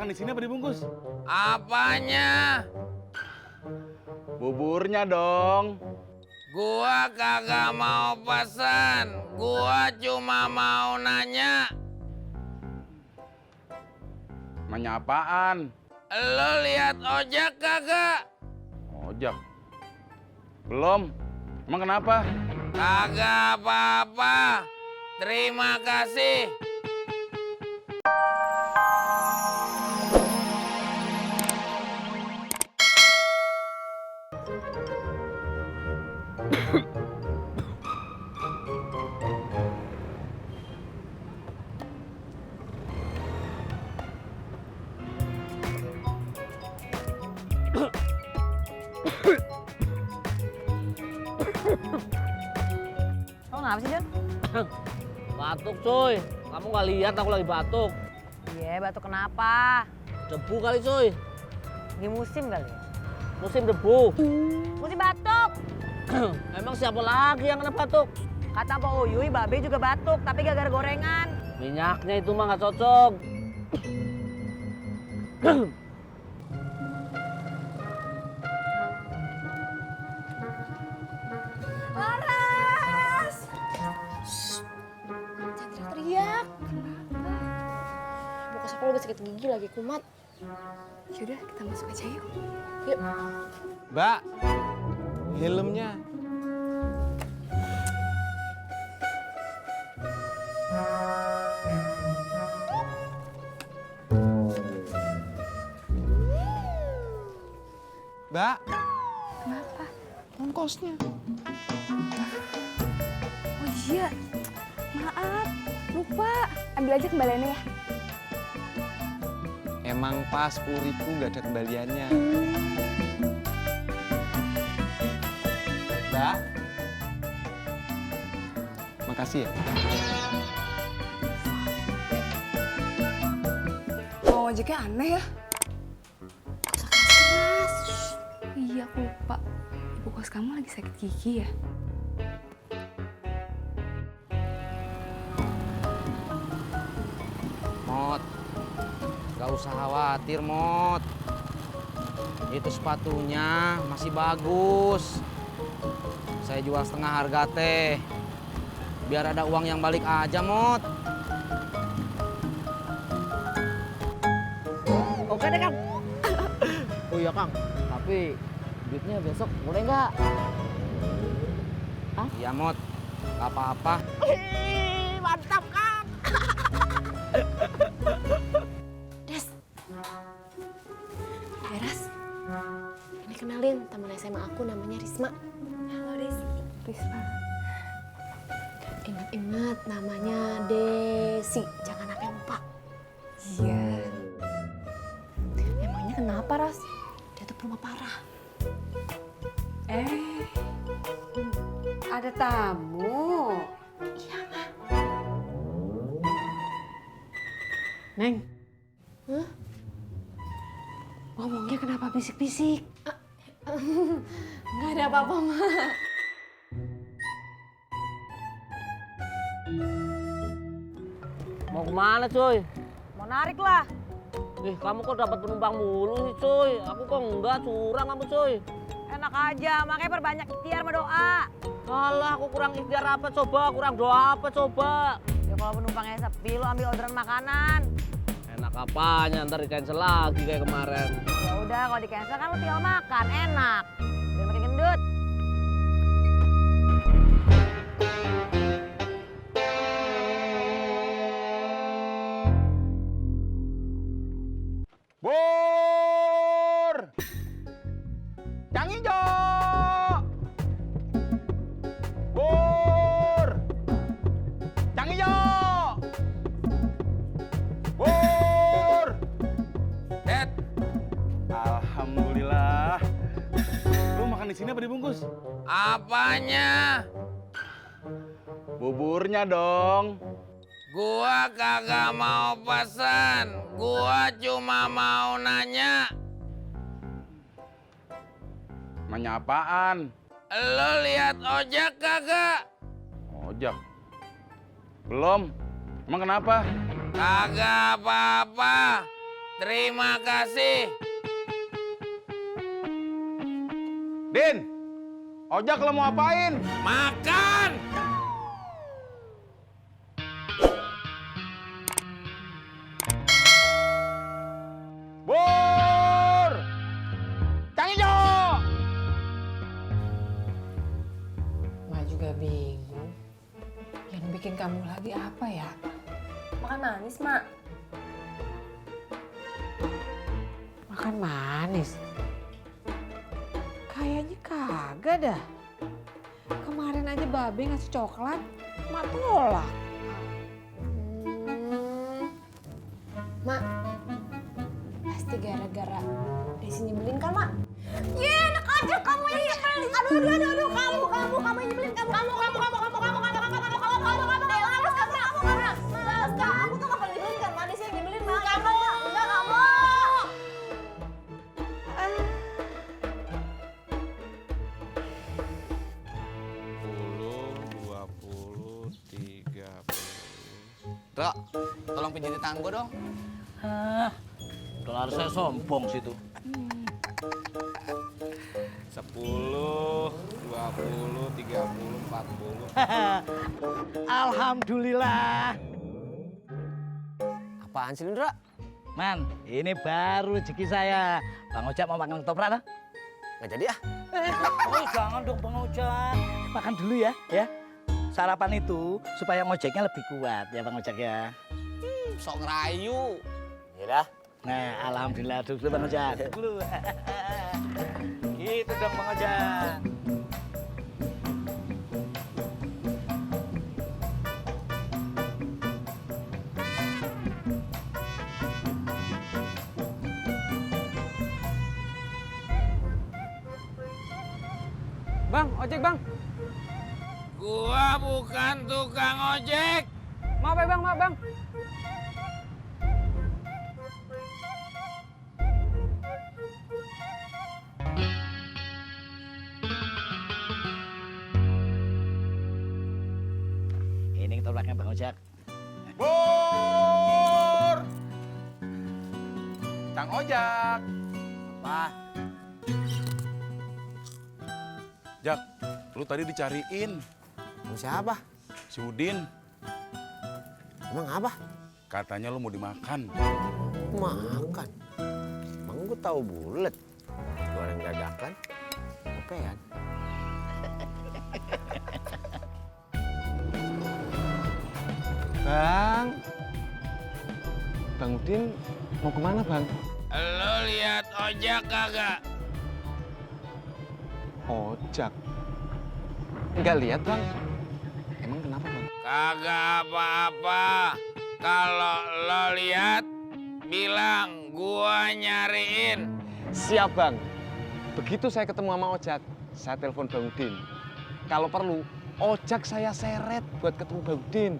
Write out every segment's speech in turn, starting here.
makan di sini apa dibungkus? Apanya? Buburnya dong. Gua kagak mau pesan. Gua cuma mau nanya. Nanya apaan? Lo lihat ojek kagak? Ojek. Belum. Emang kenapa? Kagak apa-apa. Terima kasih. Kamu kenapa sih, Jon? Batuk cuy, kamu gak lihat aku lagi batuk. Iya, batuk kenapa? Debu kali cuy, Lagi musim kali ya? musim debu. Musim batuk! Emang siapa lagi yang kena batuk? Kata Pak Uyuy, Babe juga batuk, tapi gara-gara gorengan. Minyaknya itu mah gak cocok. Laras! Jangan teriak-teriak. Buka sekolah udah sakit gigi lagi kumat. Yaudah, kita masuk aja yuk. Yuk. Mbak, helmnya. Mbak, Kenapa? ongkosnya. Oh iya, maaf. Lupa. Ambil aja kembaliannya ya. Emang pas 10.000 nggak ada kembaliannya. Mbak, makasih ya. Oh, ojeknya aneh ya. Keras. Iya, aku lupa. Ibu kos kamu lagi sakit gigi ya? Mot, gak usah khawatir, Mot. Itu sepatunya masih bagus. Saya jual setengah harga teh. Biar ada uang yang balik aja, Mot. Oke deh Kang. Oh iya Kang, tapi duitnya besok boleh nggak? Iya, Mot. Gak apa-apa. Mantap Kang. Des. Deras. Ini kenalin teman SMA aku namanya Risma. Halo Desi. Risma. Ingat-ingat namanya Desi. Jangan sampai lupa. Iya. Emangnya kenapa, Ras? Dia tuh berubah parah. Ada tamu. Iya, Ma. Neng. Hah? Ngomongnya kenapa bisik-bisik? Nggak ada apa-apa, Ma. Mau kemana cuy? Mau narik lah. Kamu kok dapat penumpang mulu sih cuy? Aku kok enggak, curang kamu cuy. Enak aja, makanya perbanyak ikhtiar sama doa. Alah, aku kurang ikhtiar apa coba? Kurang doa apa coba? Ya kalau penumpangnya sepi, lo ambil orderan makanan. Enak apanya, ntar di-cancel lagi kayak kemarin. Ya udah, kalau di cancel kan lo tinggal makan, enak. Biar makin gendut. Bur! Cang Ijo! Bur! Cang Ijo! Bur! Dad, Alhamdulillah. Lu makan di sini apa dibungkus? apanya? Buburnya dong. Gua kagak mau pesan. Gua cuma mau nanya. Nanya apaan? Lo lihat ojek kagak? Ojek. Belum. Emang kenapa? Kagak apa-apa. Terima kasih. Din, ojak lo mau apain? Makan. Bur! Kang Ijo! Mak juga bingung. Yang bikin kamu lagi apa ya? Makan manis, Mak. Makan manis? Kayaknya kagak dah. Kemarin aja Babe ngasih coklat, Mak tolak. Mak, pasti gara-gara Desi nyebelin kan, Mak? Ya, enak aja kamu yang nyebelin. Aduh, kamu yang nyebelin. Kamu. Aku tuh gak pernah nyebelin kan, Mak. Desi yang nyebelin, Mak. Kamu. Enggak, kamu. 10, 20, 30. Dok, tolong pijitin tangan gue dong. Dolar saya sombong situ. 10, 20, 30, 40. Alhamdulillah. Apaan sih, Indra? Man, ini baru rezeki saya. Bang Ojak mau makan ketoprak lah? Nggak jadi ah. Oh, jangan dong Bang Ojak. Makan dulu ya. Sarapan itu supaya ngojeknya lebih kuat ya Bang Ojak ya. Sok ngerayu. Yaudah. Nah, alhamdulillah dulu Bang Ojak. Dulu. Gitu dong Bang Ojak. Bang, ojek bang. Gua bukan tukang ojek. Maaf ya bang, maaf bang. Ini ketopraknya Bang Ojak. Bur! Kang Ojak. Apa? Jak, lu tadi dicariin. Siapa? Si Udin. Emang apa? Katanya lu mau dimakan. Makan. Emang gue tahu bulet. Goreng dadakan. Kepean. Bang Udin mau kemana Bang? Lo lihat ojek kagak? Ojak. Enggak lihat Bang. Emang kenapa Bang? Kagak apa-apa. Kalau lo lihat, bilang gua nyariin. Siap Bang. Begitu saya ketemu sama Ojak, saya telepon Bang Udin. Kalau perlu, Ojak saya seret buat ketemu Bang Udin.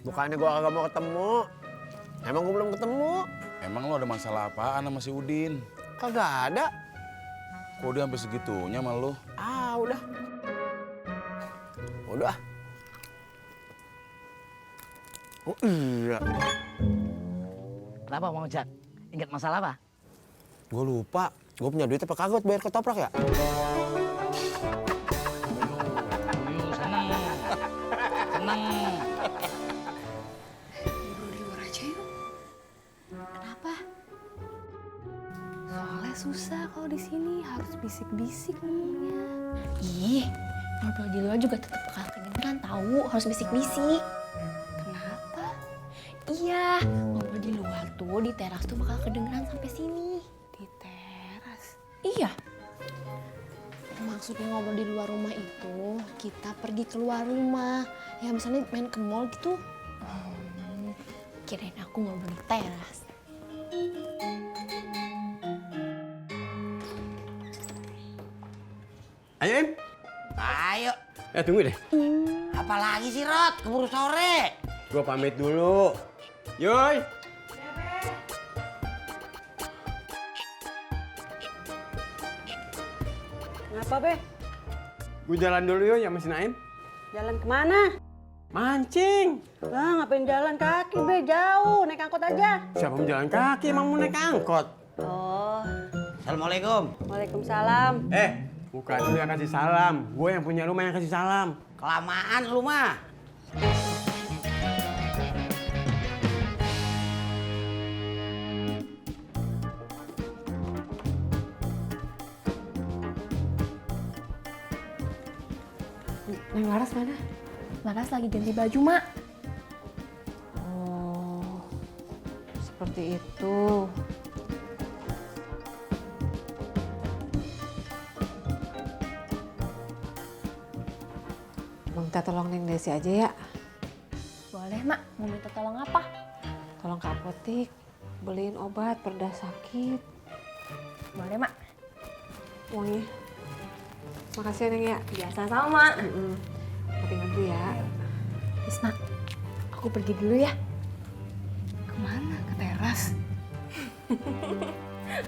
Bukannya gue kagak mau ketemu. Emang gue belum ketemu. Emang lu ada masalah apaan sama si Udin? Kagak ada. Kok dia sampai segitunya sama lu? Ah, udah. Udah. Oh iya. Kenapa Bang Ojak? Ingat masalah apa? Gue lupa. Gue punya duit apa kagak buat bayar ketoprak ya? Seneng. Seneng. Ngobrol di luar aja yuk. Kenapa? Soalnya susah kalau di sini harus bisik-bisik ngomongnya. Ih, ngobrol di luar juga tetap bakal kedengeran tahu, harus bisik-bisik. Kenapa? Iya, ngobrol di luar tuh di teras tuh bakal kedengeran sampai sini. Di teras? Iya. Maksudnya ngobrol di luar rumah itu kita pergi keluar rumah. Ya misalnya main ke mall gitu. Kirain aku ngobrol di teras. Ayo, Im. Ayo. Tunggu deh. Apalagi sih Rod, keburu sore. Gue pamit dulu. Yoi. Kenapa, Be? Gue jalan dulu yuk ya Mas Naim. Jalan kemana? Mancing. Lah ngapain jalan kaki be jauh, naik angkot aja. Siapa mau jalan kaki emang mau naik angkot? Oh, Assalamualaikum. waalaikumsalam. Bukan lu yang kasih salam. Gue yang punya rumah yang kasih salam. Kelamaan lu mah. Neng Laras mana? Laras lagi ganti baju, Mak. Oh, seperti itu. Minta tolong Neng Desi aja ya. Boleh, Mak. Mau minta tolong apa? Tolong ke apotik, beliin obat perdah sakit. Boleh, Mak. Uangnya. Makasih ya Neng ya. Biasa sama. Tinggal dulu ya. Terus, Mak, aku pergi dulu ya. Kemana? Ke teras.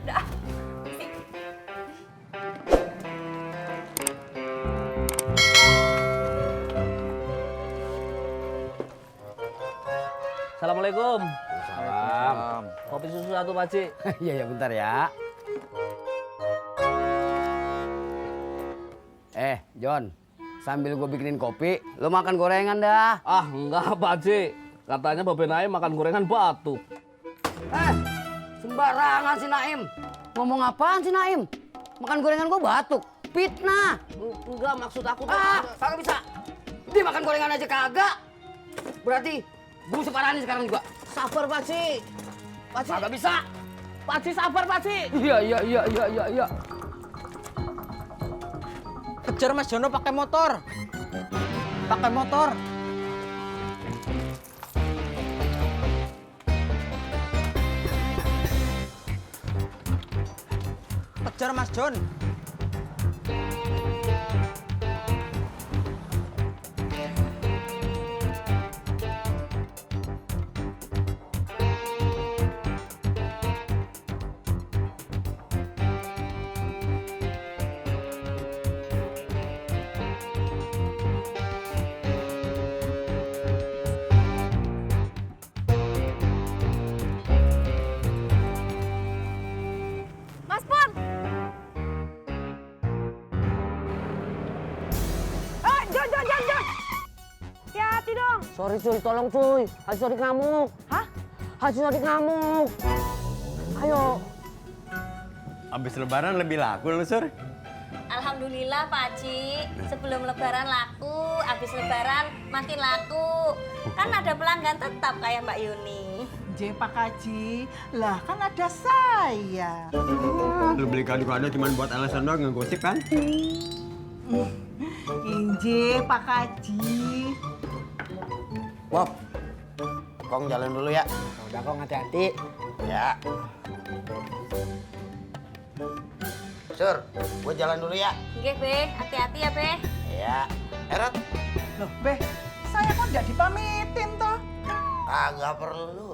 Udah. Assalamualaikum. Salam. Kopi susu satu, Pak Haji. Iya, bentar ya. John, sambil gue bikinin kopi, lo makan gorengan dah. Ah, enggak, Pak Haji. Katanya Babe Naim makan gorengan batuk. Sembarangan si Naim. Ngomong apaan si Naim? Makan gorengan gue batuk. Fitnah. Enggak, maksud aku... Kagak bisa. Dia makan gorengan aja kagak. Berarti gue separahin sekarang juga. Sabar, Pak Haji. Pak Haji. Kagak bisa. Pak Haji, sabar, Pak Haji. Iya. Kejar Mas Jono pakai motor. Pakai motor. Kejar Mas Jon. Mas Pur! Jon! Hati-hati dong. Sorry cuy, tolong cuy. Haji Sodik ngamuk. Hah? Haji Sodik ngamuk. Ayo. Abis lebaran lebih laku lu, Sur. Alhamdulillah, Pak Haji. Sebelum lebaran laku, habis lebaran makin laku. Kan ada pelanggan tetap kayak Mbak Yuni. Pak Haji, lah kan ada saya. Lu beli kado-kado cuma buat alasan doang ngegosip kan? Inje Pak Haji. Bob, Kong jalan dulu ya. Udah Kong, hati-hati. Ya. Sur, gue jalan dulu ya. Oke, Be. Hati-hati ya, Be. Ya. Erot, Loh, Be, saya kok nggak dipamitin toh? kagak perlu.